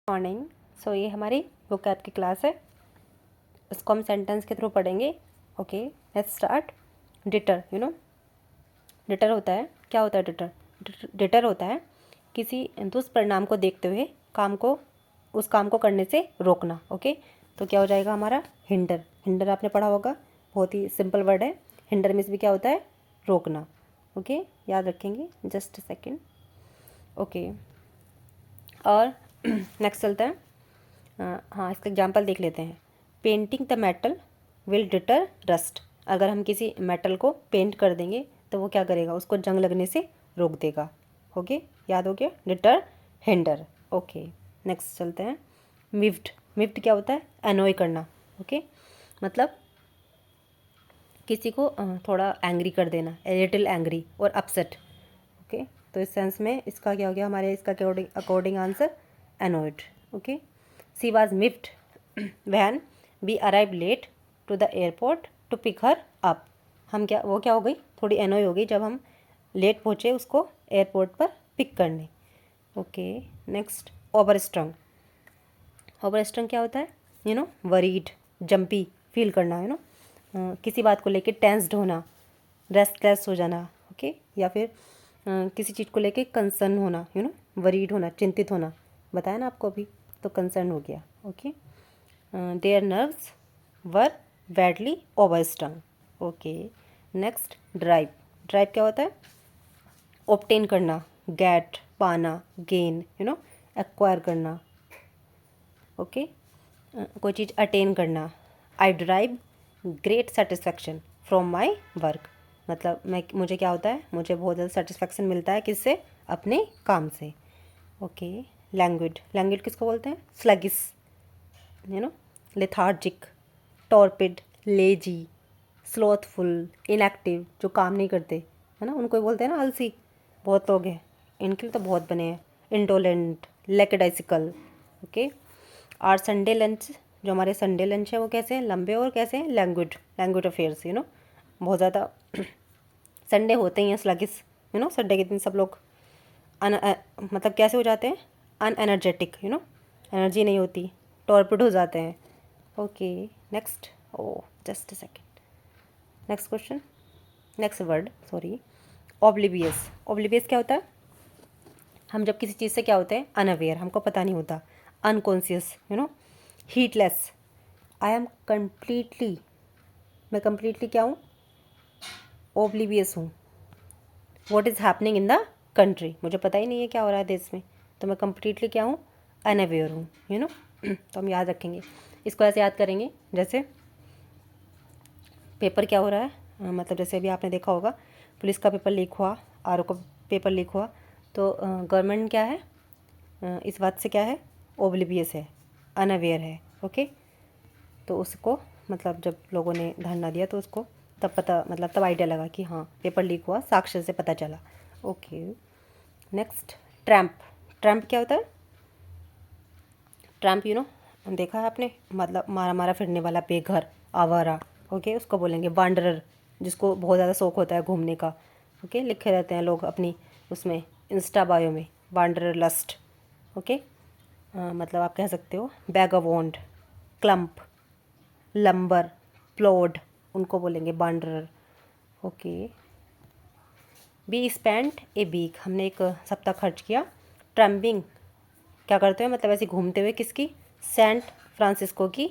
Morning. सो ये हमारी vocab की क्लास है, इसको हम सेंटेंस के थ्रू पढ़ेंगे। Okay, let's start. Deter, deter होता है, क्या होता है डिटर? डिटर होता है किसी दुष्परिणाम को देखते हुए उस काम को करने से रोकना। ओके, तो क्या हो जाएगा हमारा? हिंडर। हिंडर आपने पढ़ा होगा, बहुत ही सिंपल वर्ड है। हिंडर मीन्स भी क्या होता है? रोकना। ओके, याद रखेंगे। Just second. ओके, और नेक्स्ट चलता है। हाँ, इसका एग्जांपल देख लेते हैं। Painting the metal will deter rust. अगर हम किसी मेटल को पेंट कर देंगे तो वो क्या करेगा? उसको जंग लगने से रोक देगा। ओके, याद हो गया? Deter, hinder. ओके, नेक्स्ट चलते हैं। मिफ्ड। मिफ्ड क्या होता है? एनॉय करना। ओके, मतलब किसी को थोड़ा एंग्री कर देना, ए लिटिल एंग्री और अपसेट। ओके, तो इस सेंस में इसका क्या हो गया हमारे? इसका according answer annoyed. Okay, she was miffed when we arrive late to the airport to pick her up. हम क्या हो गई? थोड़ी एनॉय हो गई जब हम लेट पहुँचे उसको एयरपोर्ट पर पिक करने। Okay, next over स्ट्रंग। ओवर स्ट्रंग क्या होता है? वरीड, जंपी फील करना, किसी बात को लेके टेंस्ड होना, रेस्टलेस हो जाना। ओके, या फिर किसी चीज़ को लेके कंसर्न होना, वरीड होना, चिंतित होना। बताया ना आपको अभी, तो कंसर्न हो गया। Okay, their nerves were badly overstrung. Okay, next drive. Drive क्या होता है? ऑब्टेन करना, गेट, पाना, गेन, एक्वायर करना। ओके, कोई चीज़ अटेन करना। I drive great satisfaction from my work. मतलब मुझे क्या होता है? मुझे बहुत ज़्यादा सेटिस्फैक्शन मिलता है किससे? अपने काम से। Okay, language. लैंग्वेज किसको बोलते हैं? Sluggish, lethargic, torpid, lazy, slothful, inactive, जो काम नहीं करते, है ना, उनको ही बोलते हैं ना आलसी। बहुत लोग हैं, इनके लिए तो बहुत बने हैं। इंडोलेंट, लेकेडाइसिकल। ओके, और संडे लंच, जो हमारे संडे लंच है वो कैसे हैं? लंबे और कैसे हैं? लैंग्वेज अफेयर्स, बहुत ज़्यादा संडे होते ही हैं स्लगिस। संडे के दिन सब लोग मतलब कैसे हो जाते हैं? अनएनर्जेटिक, एनर्जी नहीं होती, टॉर्पिड हो जाते हैं। Okay, next. Oh just a second. Next question, next word, sorry. Oblivious. Oblivious क्या होता है? हम जब किसी चीज़ से क्या होते हैं? अनअवेयर, हमको पता नहीं होता। अनकॉन्शियस, हीटलेस। आई एम कम्प्लीटली, मैं कम्प्लीटली क्या हूँ? ओब्लिवियस हूँ। What is happening in the country, मुझे पता ही नहीं है क्या हो रहा है देश में, तो मैं कम्प्लीटली क्या हूँ? अनअवेयर हूँ, तो हम याद रखेंगे इसको। ऐसे याद करेंगे जैसे पेपर क्या हो रहा है, मतलब जैसे अभी आपने देखा होगा पुलिस का पेपर लीक हुआ, आरओ का पेपर लीक हुआ, तो गवर्नमेंट क्या है? इस बात से क्या है? ओब्लिवियस है, अनअवेयर है। ओके, तो उसको मतलब जब लोगों ने धरना दिया तो उसको तब पता, मतलब तब आइडिया लगा कि हाँ पेपर लीक हुआ, साक्ष्य से पता चला। Okay, next tramp. ट्रैम्प क्या होता है? ट्रैम्प देखा है आपने, मतलब मारा मारा फिरने वाला, बेघर, आवारा। ओके, उसको बोलेंगे वांडरर, जिसको बहुत ज़्यादा शौक होता है घूमने का। ओके, लिखे रहते हैं लोग अपनी उसमें इंस्टा बायो में, वांडरर लस्ट। ओके, मतलब आप कह सकते हो बैगावॉन्ड, क्लम्प, लंबर, प्लॉड, उनको बोलेंगे wanderer. Okay, we spent a week, हमने एक सप्ताह खर्च किया। ट्रैम्पिंग क्या करते हैं? मतलब ऐसे घूमते हुए किसकी? सेंट फ्रांसिस्को की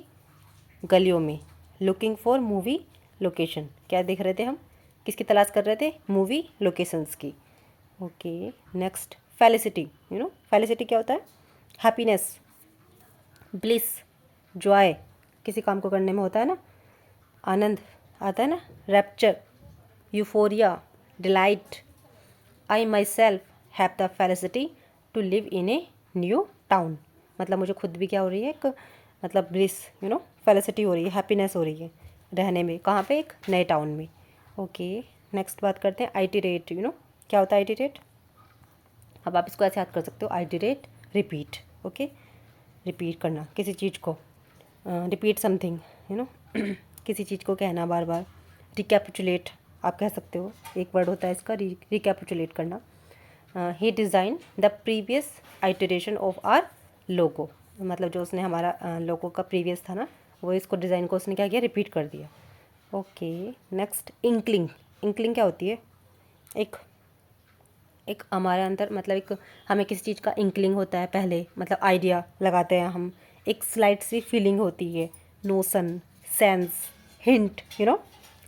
गलियों में। लुकिंग फॉर मूवी लोकेशन, क्या देख रहे थे हम? किसकी तलाश कर रहे थे? मूवी लोकेशंस की। Okay, next felicity. फेलिसिटी क्या होता है? हैप्पीनेस, ब्लिस, जॉय, किसी काम को करने में होता है ना आनंद आता है ना। Rapture, euphoria, delight. I myself have the felicity to live in a new town, मतलब मुझे खुद भी क्या हो रही है? एक मतलब ब्लिस, फेलिसिटी हो रही है, हैप्पीनेस हो रही है रहने में। कहाँ पे? एक नए टाउन में। ओके, नेक्स्ट बात करते हैं आइटिरेट। क्या होता है आइटिरेट? अब आप इसको ऐसे याद कर सकते हो, आइटिरेट, रिपीट। ओके, रिपीट करना किसी चीज़ को, रिपीट समथिंग, किसी चीज़ को कहना बार बार। रिकैपिचुलेट आप कह सकते हो, एक वर्ड होता है इसका, रिकैपिचुलेट करना। He design the previous iteration of our logo. मतलब जो उसने हमारा लोगों का प्रीवियस था ना, वो इसको डिज़ाइन को उसने क्या किया, रिपीट कर दिया। Okay next inkling. इंकलिंग क्या होती है? एक एक हमारे अंदर मतलब एक हमें किसी चीज़ का इंकलिंग होता है पहले, मतलब आइडिया लगाते हैं हम, एक स्लाइट सी फीलिंग होती है, notion, sense, hint,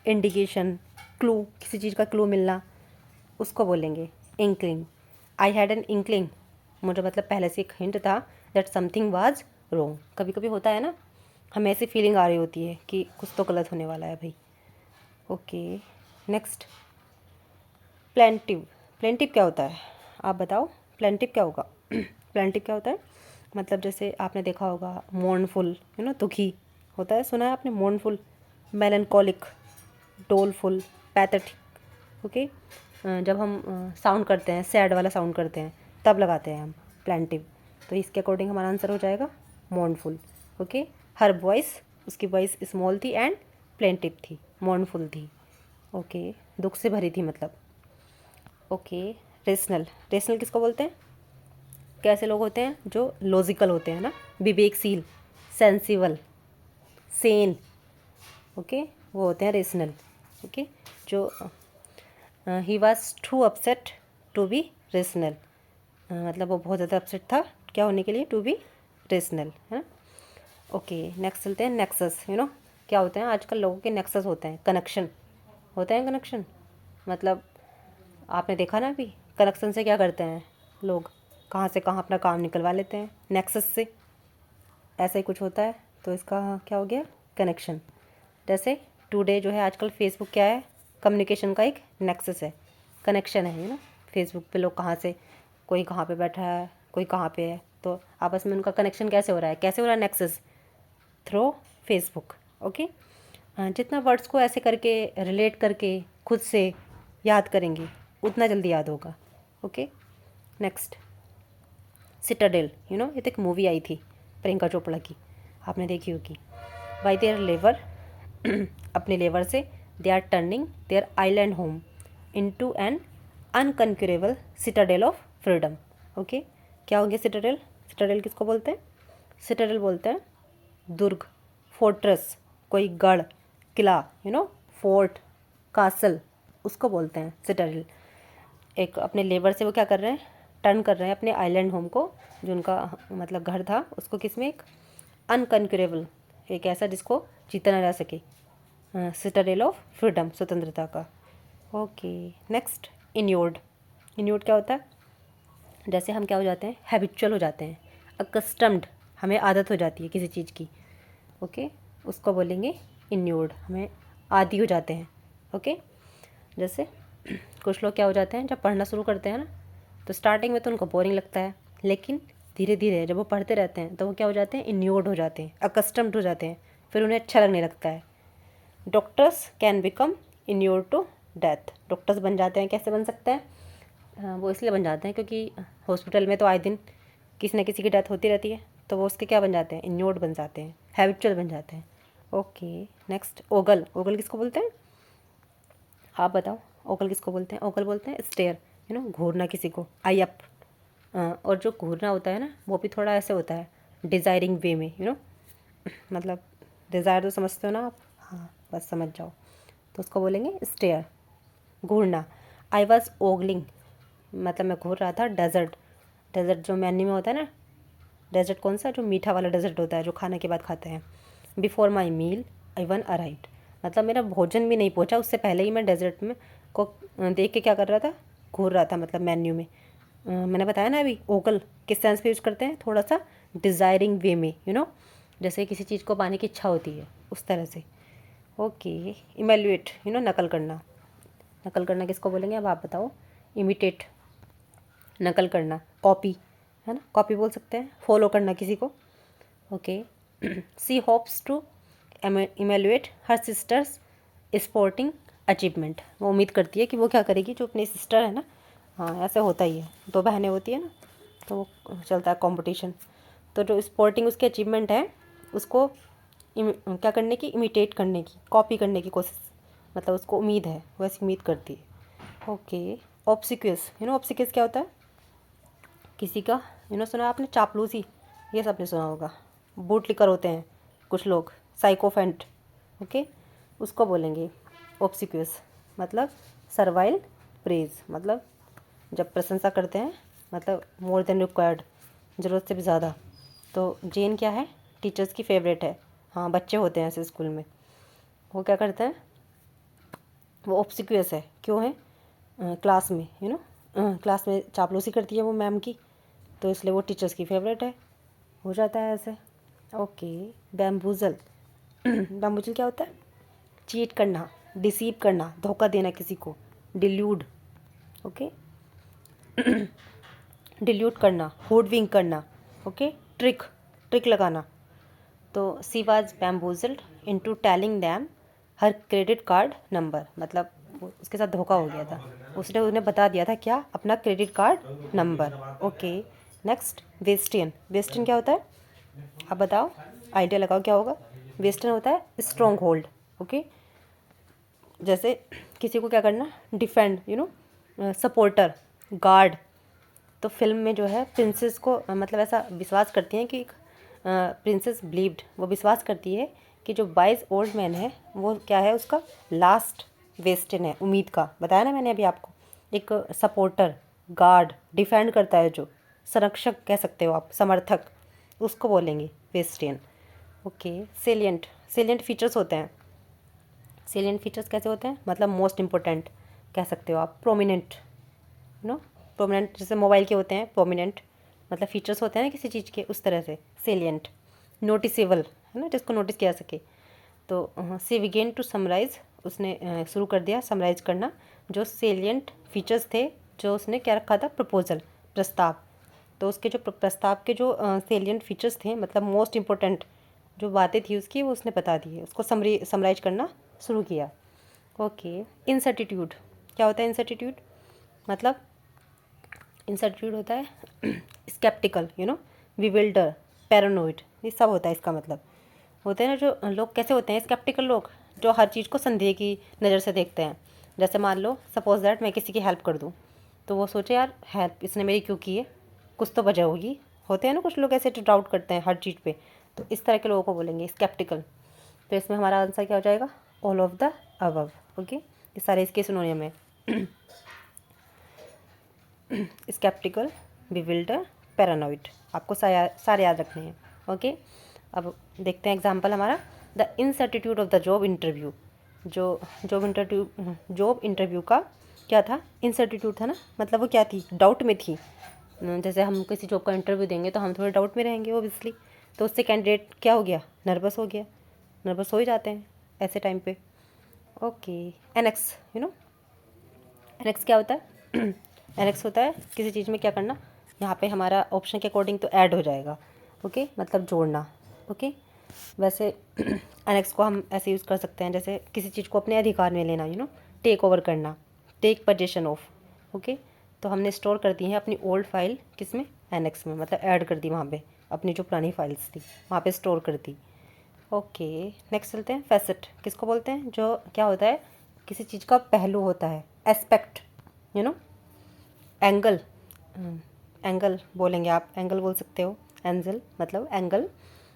indication, clue, किसी चीज़ का क्लू मिलना, उसको बोलेंगे inkling. I had an inkling, मुझे मतलब पहले से एक हिंट था दैट समथिंग वाज रोंग। कभी कभी होता है ना, हमें ऐसी फीलिंग आ रही होती है कि कुछ तो गलत होने वाला है भाई। Okay next plaintiff. प्लेंटिव क्या होता है, आप बताओ, प्लेंटिव क्या होगा? प्लेंटिव क्या होता है? मतलब जैसे आपने देखा होगा मोर्नफुल, दुखी होता है, सुना है आपने? Mournful, melancholic, doleful, pathetic. Okay जब हम साउंड करते हैं, सैड वाला साउंड करते हैं, तब लगाते हैं हम प्लेंटिव। तो इसके अकॉर्डिंग हमारा आंसर हो जाएगा मोर्नफुल। ओके हर वॉइस, उसकी वॉइस स्मॉल थी एंड प्लेंटिव थी, मोर्नफुल थी। ओके दुख से भरी थी मतलब। Okay rational. रेशनल किसको बोलते हैं? कैसे लोग होते हैं? जो लॉजिकल होते हैं ना, विवेकशील, सेंसिबल, सेन। ओके वो होते हैं रेशनल। ओके जो he was too upset to be rational, मतलब वो बहुत ज़्यादा अपसेट था क्या होने के लिए, टू बी रेशनल, है। ओके नेक्स्ट चलते हैं नेक्सस। क्या होते हैं आजकल लोगों के? नेक्सस होते हैं, कनेक्शन होते हैं। कनेक्शन मतलब आपने देखा ना, अभी कनेक्शन से क्या करते हैं लोग, कहाँ से कहाँ अपना काम निकलवा लेते हैं नेक्सस से, ऐसा ही कुछ होता है। तो इसका क्या हो गया, कनेक्शन। जैसे टुडे जो है आजकल फेसबुक क्या है, कम्युनिकेशन का एक नेक्सस है, कनेक्शन है फेसबुक पे लोग कहाँ से, कोई कहाँ पे बैठा है, कोई कहाँ पे है, तो आपस में उनका कनेक्शन कैसे हो रहा है, कैसे हो रहा है नेक्सस, थ्रू फेसबुक। ओके जितना वर्ड्स को ऐसे करके रिलेट करके खुद से याद करेंगे उतना जल्दी याद होगा। Okay next Citadel. ये तो एक मूवी आई थी प्रियंका चोपड़ा की, आपने देखी होगी। बाई देयर लेवर, अपने लेवर से, they are turning their island home into an unconquerable citadel of freedom. Okay क्या हो गया सिटाडेल? सिटाडेल किसको बोलते हैं? सिटाडेल बोलते हैं दुर्ग, फोर्ट्रेस, कोई गढ़, किला, फोर्ट, कासल, उसको बोलते हैं सिटाडेल। एक अपने लेबर से वो क्या कर रहे हैं, टर्न कर रहे हैं अपने आइलैंड होम को, जो उनका मतलब घर था, उसको किस में, एक अनकनक्यूरेबल, एक ऐसा जिसको जीता ना जा सके, सिटाडेल ऑफ फ्रीडम, स्वतंत्रता का। Okay next इन्योर्ड। इन्योर्ड क्या होता है? जैसे हम क्या हो जाते हैं, हैबिचुअल हो जाते हैं, अकस्टम्ड, हमें आदत हो जाती है किसी चीज़ की। ओके उसको बोलेंगे इन्योर्ड, हमें आदी हो जाते हैं। ओके जैसे कुछ लोग क्या हो जाते हैं, जब पढ़ना शुरू करते हैं ना, तो स्टार्टिंग में तो उनको बोरिंग लगता है, लेकिन धीरे धीरे जब वो पढ़ते रहते हैं तो वो क्या हो जाते हैं, इन्योर्ड हो जाते हैं, अकस्टम्ड हो जाते हैं, फिर उन्हें अच्छा लगने लगता है। Doctors can become inured to death. Doctors बन जाते हैं, कैसे बन सकते हैं? वो इसलिए बन जाते हैं क्योंकि हॉस्पिटल में तो आए दिन किसी न किसी की डेथ होती रहती है, तो वो उसके क्या बन जाते हैं, इन्योर्ड बन जाते हैं, हैबिचुअल बन जाते हैं। Okay next Ogle. ओगल किसको बोलते हैं, आप बताओ? ओगल किसको बोलते हैं? ओगल बोलते हैं स्टेयर, घूरना किसी को, आई अप। और जो घूरना होता है ना, वो भी थोड़ा ऐसे होता है डिज़ायरिंग वे में, मतलब डिज़ायर तो समझते हो ना आप, हाँ बस समझ जाओ, तो उसको बोलेंगे स्टेयर, घूरना। आई वॉज ओगलिंग, मतलब मैं घूर रहा था डेजर्ट। डेजर्ट जो मेन्यू में होता है ना, डेजर्ट कौन सा, जो मीठा वाला डेजर्ट होता है जो खाने के बाद खाते हैं। Before my meal I one arrived, मतलब मेरा भोजन भी नहीं पहुंचा, उससे पहले ही मैं डेजर्ट में को देख के क्या कर रहा था, घूर रहा था, मतलब मेन्यू में। मैंने बताया ना अभी, ओगल किस सेंस पे यूज़ करते हैं, थोड़ा सा डिज़ायरिंग वे में, जैसे किसी चीज़ को पाने की इच्छा होती है उस तरह से। ओके इमेल्युएट, नकल करना। नकल करना किसको बोलेंगे, अब आप बताओ? इमिटेट, नकल करना, कॉपी, है ना, कॉपी बोल सकते हैं, फॉलो करना किसी को। Okay she hopes to emulate her sisters sporting achievement, वो उम्मीद करती है कि वो क्या करेगी, जो अपनी सिस्टर है ना, हाँ ऐसे होता ही है, दो बहनें होती है ना, तो वो चलता है कंपटीशन, तो जो स्पोर्टिंग उसकी अचीवमेंट है उसको क्या करने की, इमिटेट करने की, कॉपी करने की कोशिश, मतलब उसको उम्मीद है, वैसी उम्मीद करती है। ओके ऑब्सिक्यूस, ऑब्सिक्यूस क्या होता है? किसी का, सुना आपने, चापलूसी, ये सबने सुना होगा। बूट लिकर होते हैं कुछ लोग, साइकोफेंट, ओके, उसको बोलेंगे ऑब्सिक्यूस, मतलब सर्वाइल प्रेज, मतलब जब प्रशंसा करते हैं, मतलब मोर देन रिक्वायर्ड, ज़रूरत से भी ज़्यादा। तो जेन क्या है, टीचर्स की फेवरेट है। हाँ, बच्चे होते हैं ऐसे स्कूल में, वो क्या करते हैं, वो ऑब्सिक्यूस है। क्यों है, क्लास में क्लास में चापलूसी करती है वो मैम की, तो इसलिए वो टीचर्स की फेवरेट है। हो जाता है ऐसे। ओके, बैम्बूजल बैम्बूजल क्या होता है, चीट करना, डिसीव करना, धोखा देना किसी को, डिल्यूड, ओके, डिल्यूट करना, होडविंग करना, ओके, ट्रिक, ट्रिक लगाना। तो she was bamboozled into telling them her credit card number, मतलब उसके साथ धोखा हो गया था, उसने उन्हें बता दिया था क्या, अपना credit card number. Okay, next वेस्टियन। वेस्टियन क्या होता है, आप बताओ, आइडिया लगाओ क्या होगा। वेस्टर्न होता है स्ट्रॉन्ग होल्ड, ओके, जैसे किसी को क्या करना, डिफेंड, सपोर्टर, गार्ड। तो फिल्म में जो है प्रिंसेस को मतलब ऐसा विश्वास करती हैं कि प्रिंसेस बिलीव्ड, वो विश्वास करती है कि जो 22 ओल्ड मैन है वो क्या है, उसका लास्ट वेस्टर्न है, उम्मीद का, बताया ना मैंने अभी आपको। एक सपोर्टर, गार्ड, डिफेंड करता है, जो संरक्षक कह सकते हो आप, समर्थक, उसको बोलेंगे western. Okay, salient. Salient features होते हैं। सेलिएंट फीचर्स कैसे होते हैं, मतलब मोस्ट इंपॉर्टेंट कह सकते हो आप, प्रोमिनेंट, प्रोमिनेंट, जैसे मोबाइल के होते हैं प्रोमिनेंट, मतलब फीचर्स होते हैं ना किसी चीज़ के, उस तरह से सेलिएंट। नोटिसेबल है ना, जिसको नोटिस किया सके। तो सी बिगेन टू समराइज, उसने शुरू कर दिया समराइज करना जो सेलिएंट फीचर्स थे, जो उसने क्या रखा था, प्रपोजल, प्रस्ताव। तो उसके जो प्रस्ताव के जो सेलिएंट फीचर्स थे, मतलब मोस्ट इंपॉर्टेंट जो बातें थी उसकी, वो उसने बता दी है, उसको समराइज करना शुरू किया। ओके, इंसर्टिट्यूड। क्या होता है इंसर्टिट्यूड, मतलब इंसर्टिट्यूड होता है स्केप्टिकल, विविल्डर, पैरानोइड, ये सब होता है इसका मतलब। होते हैं ना जो लोग, कैसे होते हैं स्केप्टिकल लोग, जो हर चीज़ को संदेह की नज़र से देखते हैं। जैसे मान लो सपोज दैट मैं किसी की हेल्प कर दूँ, तो वो सोचे यार हेल्प इसने मेरी क्यों की है, कुछ तो वजह होगी। होते हैं ना कुछ लोग ऐसे जो डाउट करते हैं हर चीज़ पे, तो इस तरह के लोगों को बोलेंगे स्केप्टिकल। तो इसमें हमारा आंसर क्या हो जाएगा, all of the above. Okay, ये सारे इसके सिनोनियम है। स्केप्टिकल, बिविल्डर, पैरानॉइड, आपको सारे याद रखने हैं। ओके, अब देखते हैं एग्जांपल हमारा, the incertitude of the job interview. जो जॉब इंटरव्यू का क्या था, इनसर्टिट्यूड था ना, मतलब वो क्या थी, डाउट में थी। जैसे हम किसी जॉब का इंटरव्यू देंगे तो हम थोड़े डाउट में रहेंगे ओबियसली, तो उससे कैंडिडेट क्या हो गया, नर्वस हो गया, नर्वस हो ही जाते हैं ऐसे टाइम पे। ओके, एनेक्स, एनेक्स क्या होता है एनेक्स होता है किसी चीज़ में क्या करना, यहाँ पे हमारा ऑप्शन के अकॉर्डिंग तो ऐड हो जाएगा, ओके, मतलब जोड़ना। ओके, वैसे एनेक्स को हम ऐसे यूज़ कर सकते हैं, जैसे किसी चीज़ को अपने अधिकार में लेना, टेक ओवर करना, टेक पोजीशन ऑफ। ओके, तो हमने स्टोर कर दी है अपनी ओल्ड फाइल किस में, एनेक्स में, मतलब ऐड कर दी वहाँ पे, अपनी जो पुरानी फाइल्स थी वहाँ पे स्टोर कर दी। ओके, नेक्स्ट चलते हैं, फैसेट किसको बोलते हैं, जो क्या होता है, किसी चीज़ का पहलू होता है, एस्पेक्ट, एंगल, एंगल बोलेंगे आप, एंगल बोल सकते हो, एंजल मतलब एंगल,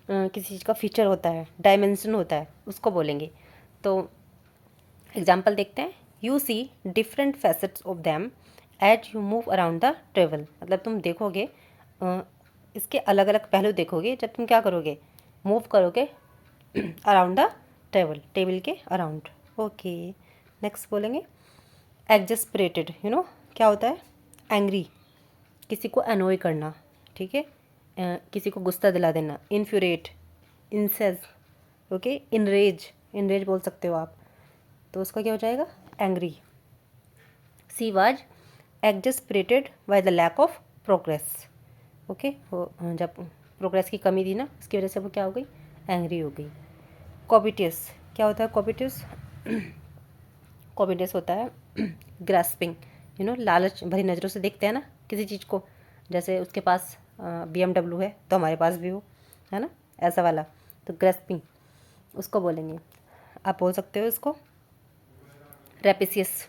किसी चीज़ का फीचर होता है, डायमेंशन होता है, उसको बोलेंगे। तो एग्जाम्पल देखते हैं, you see different facets of them as you move around the table, मतलब तुम देखोगे इसके अलग अलग पहलू देखोगे जब तुम क्या करोगे, मूव करोगे अराउंड द टेबल, टेबल के अराउंड। ओके, नेक्स्ट बोलेंगे एग्जस्परेटेड, क्या होता है, एंग्री, किसी को अनोय करना, ठीक है, किसी को गुस्सा दिला देना, infuriate, incense, okay, enrage, enrage बोल सकते हो आप, तो उसका क्या हो जाएगा, angry. She was exasperated by the lack of progress. Okay, वो जब प्रोग्रेस की कमी थी ना, उसकी वजह से वो क्या हो गई, एंग्री हो गई। कॉबिटियस, क्या होता है कॉबिटियस, कॉबिटियस होता है ग्रास्पिंग, लालच भरी नज़रों से देखते हैं ना किसी चीज़ को, जैसे उसके पास BMW है तो हमारे पास भी हो, है ना, ऐसा वाला, तो ग्रास्पिंग उसको बोलेंगे। आप बोल सकते हो इसको रेपिसियस,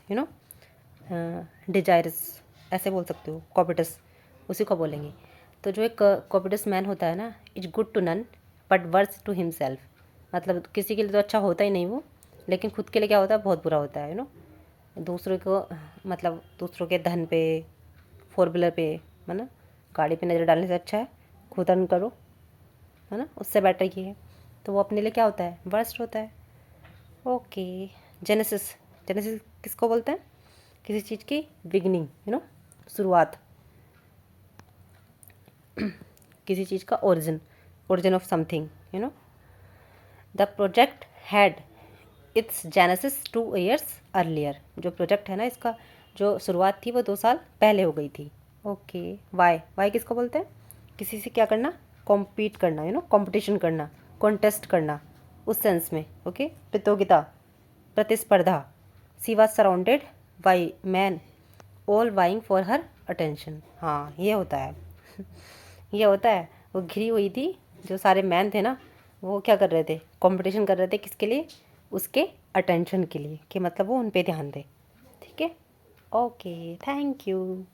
डिजायरस, ऐसे बोल सकते हो, कॉबिटस, उसी को बोलेंगे। तो जो एक कॉपिटस मैन होता है ना, is good to none but worse to himself, मतलब किसी के लिए तो अच्छा होता ही नहीं वो, लेकिन खुद के लिए क्या होता है, बहुत बुरा होता है, दूसरों को, मतलब दूसरों के धन पे, फोर व्हीलर पे, है ना, गाड़ी पे नज़र डालने से अच्छा है खुद अर्न करो, है ना, उससे बेटर ये है। तो वो अपने लिए क्या होता है, वर्स्ट होता है। ओके, जेनेसिस, जेनेसिस किसको बोलते हैं, किसी चीज़ की बिगनिंग, शुरुआत, किसी चीज़ का origin, origin of something, the project had it's genesis 2 years earlier, जो प्रोजेक्ट है ना इसका, जो शुरुआत थी वो 2 साल पहले हो गई थी। ओके, वाई, वाई किसको बोलते हैं, किसी से क्या करना, कॉम्पीट करना, कंपटीशन करना, कॉन्टेस्ट करना, उस सेंस में। ओके, प्रतियोगिता, प्रतिस्पर्धा। She was surrounded by men all vying for her attention. हाँ, ये होता है ये होता है, वो घिरी हुई थी, जो सारे मैन थे ना, वो क्या कर रहे थे, कंपटीशन कर रहे थे, किसके लिए, उसके अटेंशन के लिए, कि मतलब वो उन पे ध्यान दे। ठीक है, ओके, थैंक यू।